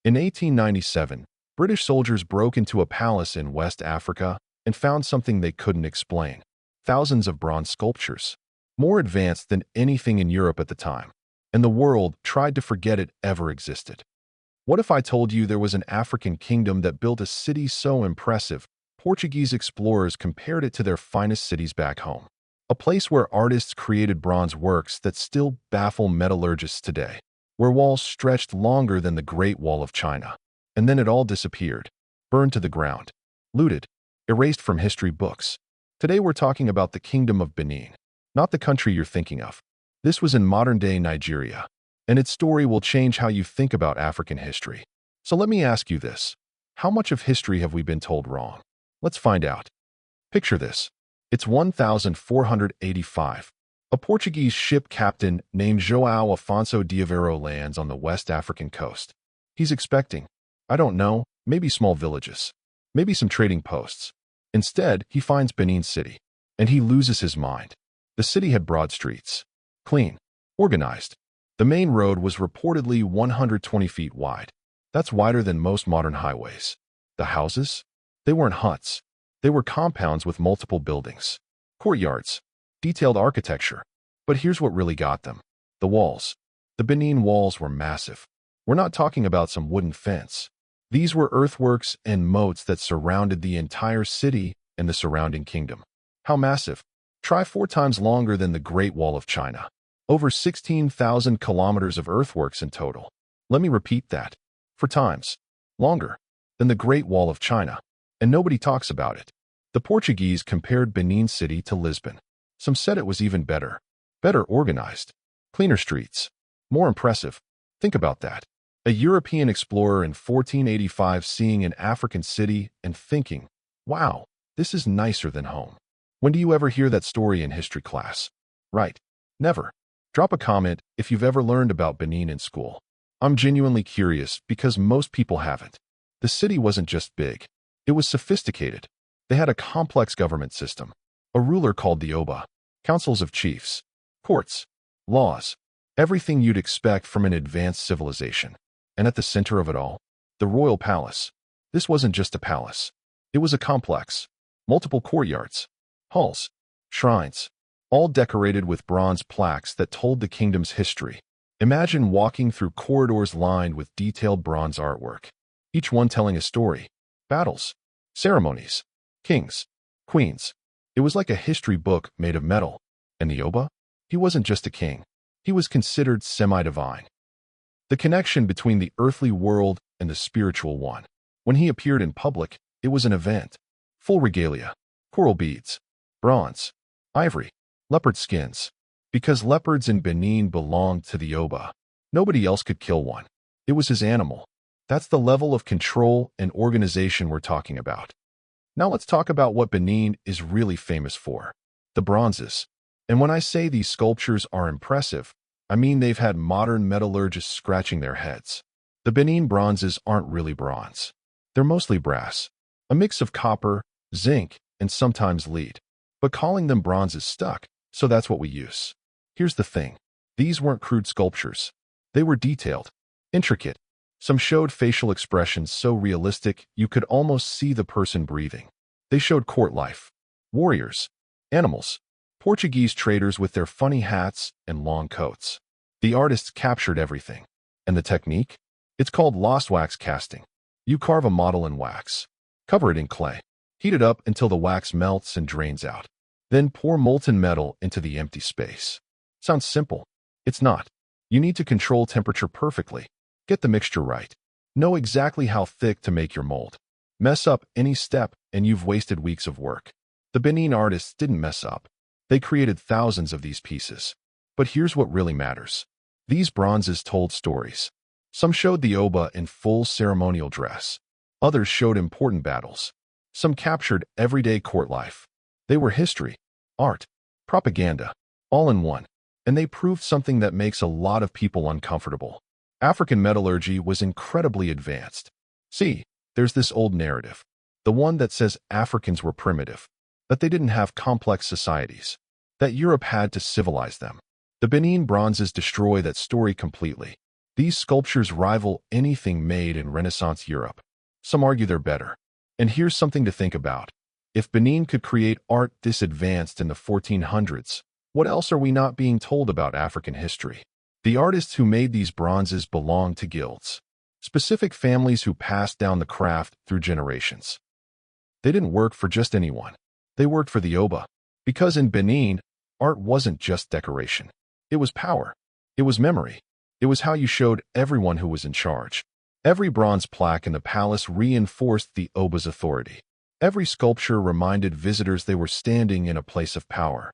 In 1897, British soldiers broke into a palace in West Africa and found something they couldn't explain. Thousands of bronze sculptures, more advanced than anything in Europe at the time, and the world tried to forget it ever existed. What if I told you there was an African kingdom that built a city so impressive, Portuguese explorers compared it to their finest cities back home? A place where artists created bronze works that still baffle metallurgists today, where walls stretched longer than the Great Wall of China. And then it all disappeared, burned to the ground, looted, erased from history books. Today we're talking about the Kingdom of Benin, not the country you're thinking of. This was in modern-day Nigeria, and its story will change how you think about African history. So let me ask you this. How much of history have we been told wrong? Let's find out. Picture this. It's 1485. A Portuguese ship captain named João Afonso de Aveiro lands on the West African coast. He's expecting, I don't know, maybe small villages, maybe some trading posts. Instead, he finds Benin City, and he loses his mind. The city had broad streets, clean, organized. The main road was reportedly 120 feet wide. That's wider than most modern highways. The houses? They weren't huts. They were compounds with multiple buildings, courtyards, detailed architecture. But here's what really got them. The walls. The Benin walls were massive. We're not talking about some wooden fence. These were earthworks and moats that surrounded the entire city and the surrounding kingdom. How massive? Try 4 times longer than the Great Wall of China. Over 16,000 kilometers of earthworks in total. Let me repeat that. 4 times longer than the Great Wall of China. And nobody talks about it. The Portuguese compared Benin City to Lisbon. Some said it was even better. Better organized. Cleaner streets. More impressive. Think about that. A European explorer in 1485 seeing an African city and thinking, wow, this is nicer than home. When do you ever hear that story in history class? Right. Never. Drop a comment if you've ever learned about Benin in school. I'm genuinely curious because most people haven't. The city wasn't just big. It was sophisticated. They had a complex government system, a ruler called the Oba, councils of chiefs, courts, laws, everything you'd expect from an advanced civilization. And at the center of it all, the royal palace. This wasn't just a palace. It was a complex, multiple courtyards, halls, shrines, all decorated with bronze plaques that told the kingdom's history. Imagine walking through corridors lined with detailed bronze artwork, each one telling a story. Battles, ceremonies, kings, queens. It was like a history book made of metal. And the Oba? He wasn't just a king. He was considered semi-divine. The connection between the earthly world and the spiritual one. When he appeared in public, it was an event. Full regalia, coral beads, bronze, ivory, leopard skins. Because leopards in Benin belonged to the Oba. Nobody else could kill one. It was his animal. That's the level of control and organization we're talking about. Now let's talk about what Benin is really famous for. The bronzes. And when I say these sculptures are impressive, I mean they've had modern metallurgists scratching their heads. The Benin bronzes aren't really bronze. They're mostly brass. A mix of copper, zinc, and sometimes lead. But calling them bronzes stuck, so that's what we use. Here's the thing. These weren't crude sculptures. They were detailed, intricate. Some showed facial expressions so realistic you could almost see the person breathing. They showed court life, warriors, animals, Portuguese traders with their funny hats and long coats. The artists captured everything. And the technique? It's called lost wax casting. You carve a model in wax, cover it in clay, heat it up until the wax melts and drains out. Then pour molten metal into the empty space. Sounds simple. It's not. You need to control temperature perfectly. Get the mixture right. Know exactly how thick to make your mold. Mess up any step and you've wasted weeks of work. The Benin artists didn't mess up. They created thousands of these pieces. But here's what really matters. These bronzes told stories. Some showed the Oba in full ceremonial dress. Others showed important battles. Some captured everyday court life. They were history, art, propaganda, all in one. And they proved something that makes a lot of people uncomfortable. African metallurgy was incredibly advanced. See, there's this old narrative, the one that says Africans were primitive, that they didn't have complex societies, that Europe had to civilize them. The Benin bronzes destroy that story completely. These sculptures rival anything made in Renaissance Europe. Some argue they're better. And here's something to think about. If Benin could create art this advanced in the 1400s, what else are we not being told about African history? The artists who made these bronzes belonged to guilds, specific families who passed down the craft through generations. They didn't work for just anyone. They worked for the Oba. Because in Benin, art wasn't just decoration. It was power. It was memory. It was how you showed everyone who was in charge. Every bronze plaque in the palace reinforced the Oba's authority. Every sculpture reminded visitors they were standing in a place of power.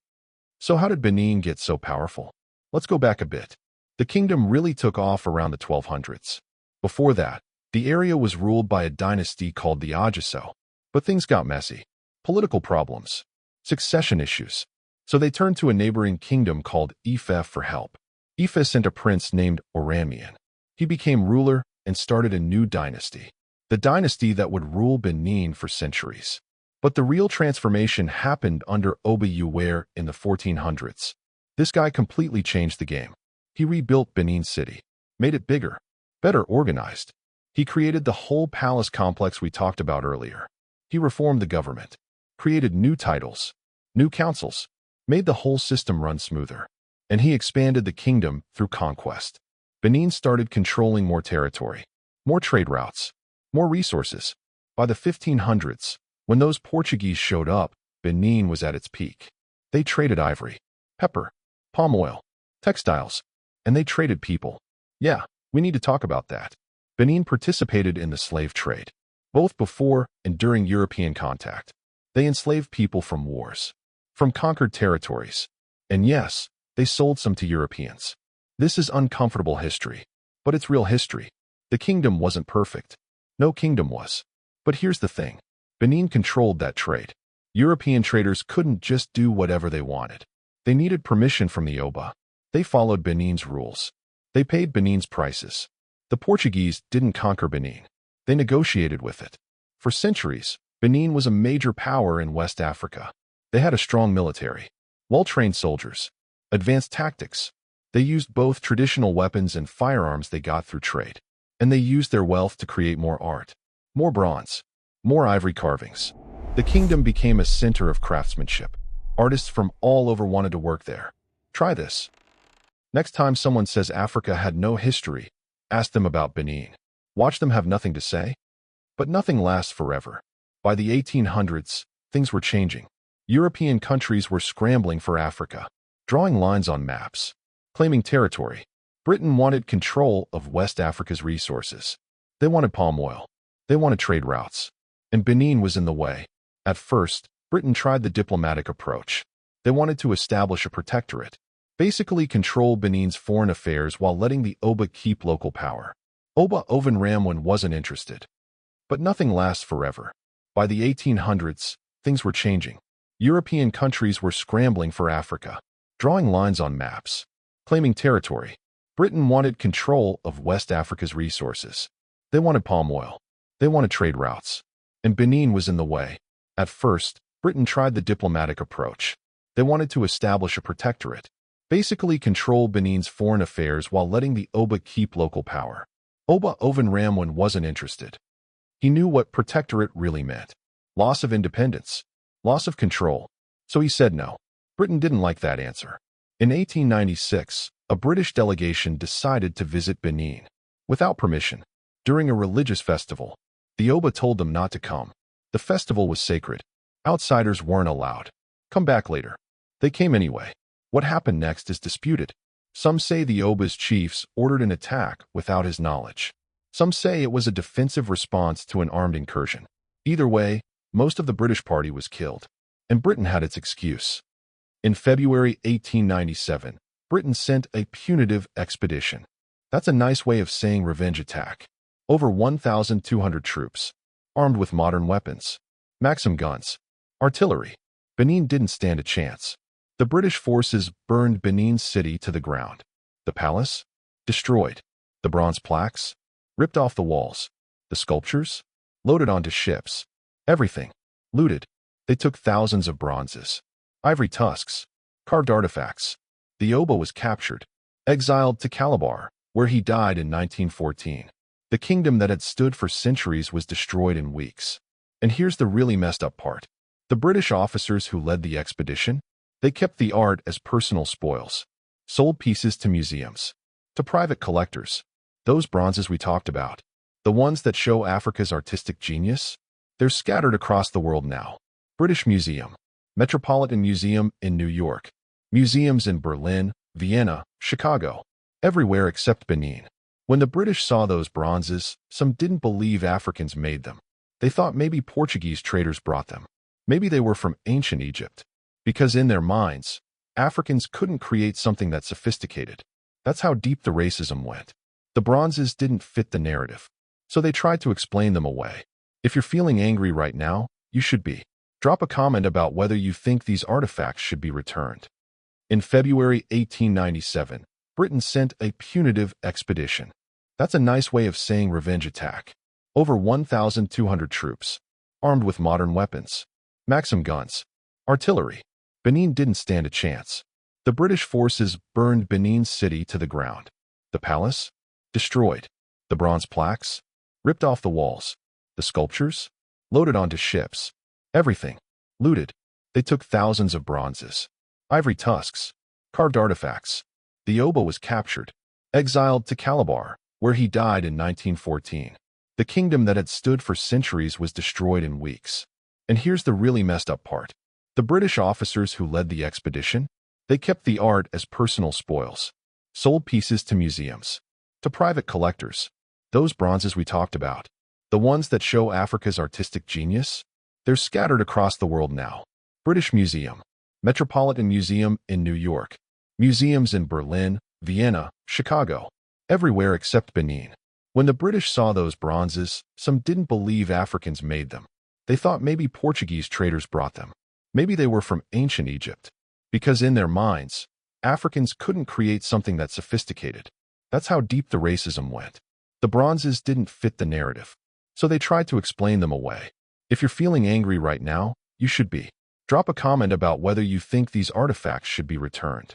So how did Benin get so powerful? Let's go back a bit. The kingdom really took off around the 1200s. Before that, the area was ruled by a dynasty called the Outshone. But things got messy. Political problems, succession issues. So they turned to a neighboring kingdom called Ife for help. Ife sent a prince named Oramian. He became ruler and started a new dynasty. The dynasty that would rule Benin for centuries. But the real transformation happened under Oba Uwere in the 1400s. This guy completely changed the game. He rebuilt Benin City, made it bigger, better organized. He created the whole palace complex we talked about earlier. He reformed the government, created new titles, new councils, made the whole system run smoother. And he expanded the kingdom through conquest. Benin started controlling more territory, more trade routes, more resources. By the 1500s, when those Portuguese showed up, Benin was at its peak. They traded ivory, pepper, palm oil, textiles, and they traded people. Yeah, we need to talk about that. Benin participated in the slave trade, both before and during European contact. They enslaved people from wars, from conquered territories. And yes, they sold some to Europeans. This is uncomfortable history, but it's real history. The kingdom wasn't perfect. No kingdom was. But here's the thing. Benin controlled that trade. European traders couldn't just do whatever they wanted. They needed permission from the Oba. They followed Benin's rules. They paid Benin's prices. The Portuguese didn't conquer Benin. They negotiated with it. For centuries, Benin was a major power in West Africa. They had a strong military, well-trained soldiers, advanced tactics. They used both traditional weapons and firearms they got through trade. And they used their wealth to create more art, more bronze, more ivory carvings. The kingdom became a center of craftsmanship. Artists from all over wanted to work there. Try this. Next time someone says Africa had no history, ask them about Benin. Watch them have nothing to say. But nothing lasts forever. By the 1800s, things were changing. European countries were scrambling for Africa, drawing lines on maps, claiming territory. Britain wanted control of West Africa's resources. They wanted palm oil. They wanted trade routes. And Benin was in the way. At first, Britain tried the diplomatic approach. They wanted to establish a protectorate, basically control Benin's foreign affairs while letting the Oba keep local power. Oba Oven Ramwan wasn't interested. But nothing lasts forever. By the 1800s, things were changing. European countries were scrambling for Africa, drawing lines on maps, claiming territory. Britain wanted control of West Africa's resources. They wanted palm oil. They wanted trade routes. And Benin was in the way. At first, Britain tried the diplomatic approach. They wanted to establish a protectorate, basically control Benin's foreign affairs while letting the Oba keep local power. Oba Oven Ramwan wasn't interested. He knew what protectorate really meant. Loss of independence, loss of control. So he said no. Britain didn't like that answer. In 1896, a British delegation decided to visit Benin. Without permission, during a religious festival, the Oba told them not to come. The festival was sacred. Outsiders weren't allowed. Come back later. They came anyway. What happened next is disputed. Some say the Oba's chiefs ordered an attack without his knowledge. Some say it was a defensive response to an armed incursion. Either way, most of the British party was killed, and Britain had its excuse. In February 1897, Britain sent a punitive expedition. That's a nice way of saying revenge attack. Over 1,200 troops, armed with modern weapons, Maxim guns, artillery. Benin didn't stand a chance. The British forces burned Benin City to the ground. The palace? Destroyed. The bronze plaques? Ripped off the walls. The sculptures? Loaded onto ships. Everything. Looted. They took thousands of bronzes, ivory tusks, carved artifacts. The Oba was captured, exiled to Calabar, where he died in 1914. The kingdom that had stood for centuries was destroyed in weeks. And here's the really messed up part. The British officers who led the expedition, they kept the art as personal spoils, sold pieces to museums, to private collectors. Those bronzes we talked about, the ones that show Africa's artistic genius, they're scattered across the world now. British Museum, Metropolitan Museum in New York, museums in Berlin, Vienna, Chicago, everywhere except Benin. When the British saw those bronzes, some didn't believe Africans made them. They thought maybe Portuguese traders brought them. Maybe they were from ancient Egypt. Because in their minds, Africans couldn't create something that sophisticated. That's how deep the racism went. The bronzes didn't fit the narrative, so they tried to explain them away. If you're feeling angry right now, you should be. Drop a comment about whether you think these artifacts should be returned. In February 1897, Britain sent a punitive expedition. That's a nice way of saying revenge attack. Over 1,200 troops, armed with modern weapons, Maxim guns, artillery. Benin didn't stand a chance. The British forces burned Benin city to the ground. The palace? Destroyed. The bronze plaques? Ripped off the walls. The sculptures? Loaded onto ships. Everything. Looted. They took thousands of bronzes, ivory tusks, carved artifacts. The Oba was captured, exiled to Calabar, where he died in 1914. The kingdom that had stood for centuries was destroyed in weeks. And here's the really messed up part. The British officers who led the expedition, they kept the art as personal spoils, sold pieces to museums, to private collectors. Those bronzes we talked about, the ones that show Africa's artistic genius, they're scattered across the world now. British Museum, Metropolitan Museum in New York, museums in Berlin, Vienna, Chicago, everywhere except Benin. When the British saw those bronzes, some didn't believe Africans made them. They thought maybe Portuguese traders brought them. Maybe they were from ancient Egypt. Because in their minds, Africans couldn't create something that sophisticated. That's how deep the racism went. The bronzes didn't fit the narrative, so they tried to explain them away. If you're feeling angry right now, you should be. Drop a comment about whether you think these artifacts should be returned.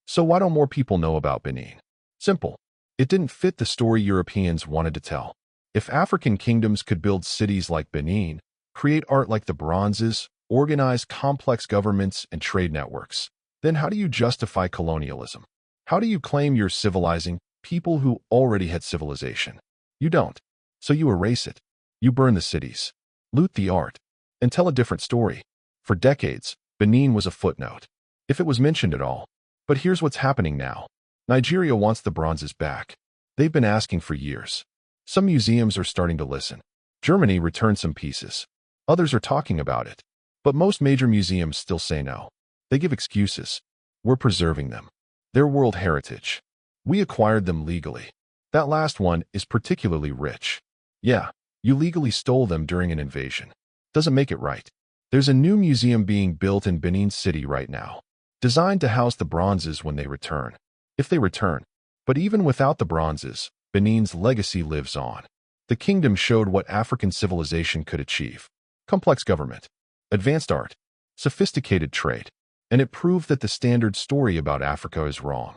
So why don't more people know about Benin? Simple. It didn't fit the story Europeans wanted to tell. If African kingdoms could build cities like Benin, create art like the bronzes, organize complex governments and trade networks, then how do you justify colonialism? How do you claim you're civilizing people who already had civilization? You don't. So you erase it. You burn the cities, loot the art, and tell a different story. For decades, Benin was a footnote, if it was mentioned at all. But here's what's happening now. Nigeria wants the bronzes back. They've been asking for years. Some museums are starting to listen. Germany returned some pieces. Others are talking about it. But most major museums still say no. They give excuses. We're preserving them. They're world heritage. We acquired them legally. That last one is particularly rich. Yeah, you legally stole them during an invasion. Doesn't make it right. There's a new museum being built in Benin City right now, designed to house the bronzes when they return. If they return. But even without the bronzes, Benin's legacy lives on. The kingdom showed what African civilization could achieve. Complex government, advanced art, sophisticated trade, and it proved that the standard story about Africa is wrong.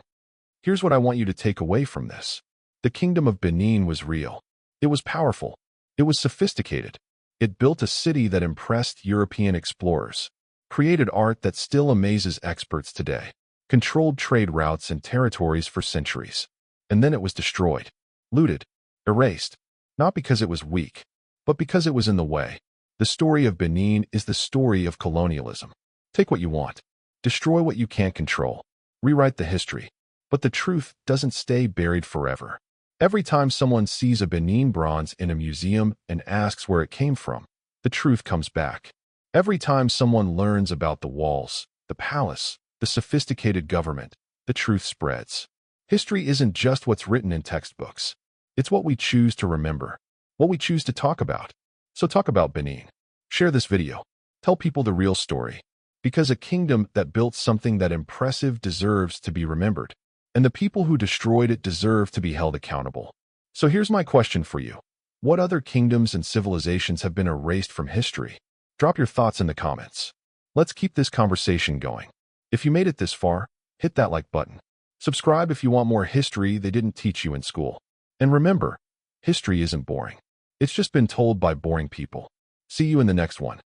Here's what I want you to take away from this. The Kingdom of Benin was real. It was powerful. It was sophisticated. It built a city that impressed European explorers, created art that still amazes experts today, controlled trade routes and territories for centuries. And then it was destroyed, looted, erased, not because it was weak, but because it was in the way. The story of Benin is the story of colonialism. Take what you want. Destroy what you can't control. Rewrite the history. But the truth doesn't stay buried forever. Every time someone sees a Benin bronze in a museum and asks where it came from, the truth comes back. Every time someone learns about the walls, the palace, the sophisticated government, the truth spreads. History isn't just what's written in textbooks. It's what we choose to remember, what we choose to talk about. So talk about Benin. Share this video. Tell people the real story. Because a kingdom that built something that impressive deserves to be remembered. And the people who destroyed it deserve to be held accountable. So here's my question for you. What other kingdoms and civilizations have been erased from history? Drop your thoughts in the comments. Let's keep this conversation going. If you made it this far, hit that like button. Subscribe if you want more history they didn't teach you in school. And remember, history isn't boring. It's just been told by boring people. See you in the next one.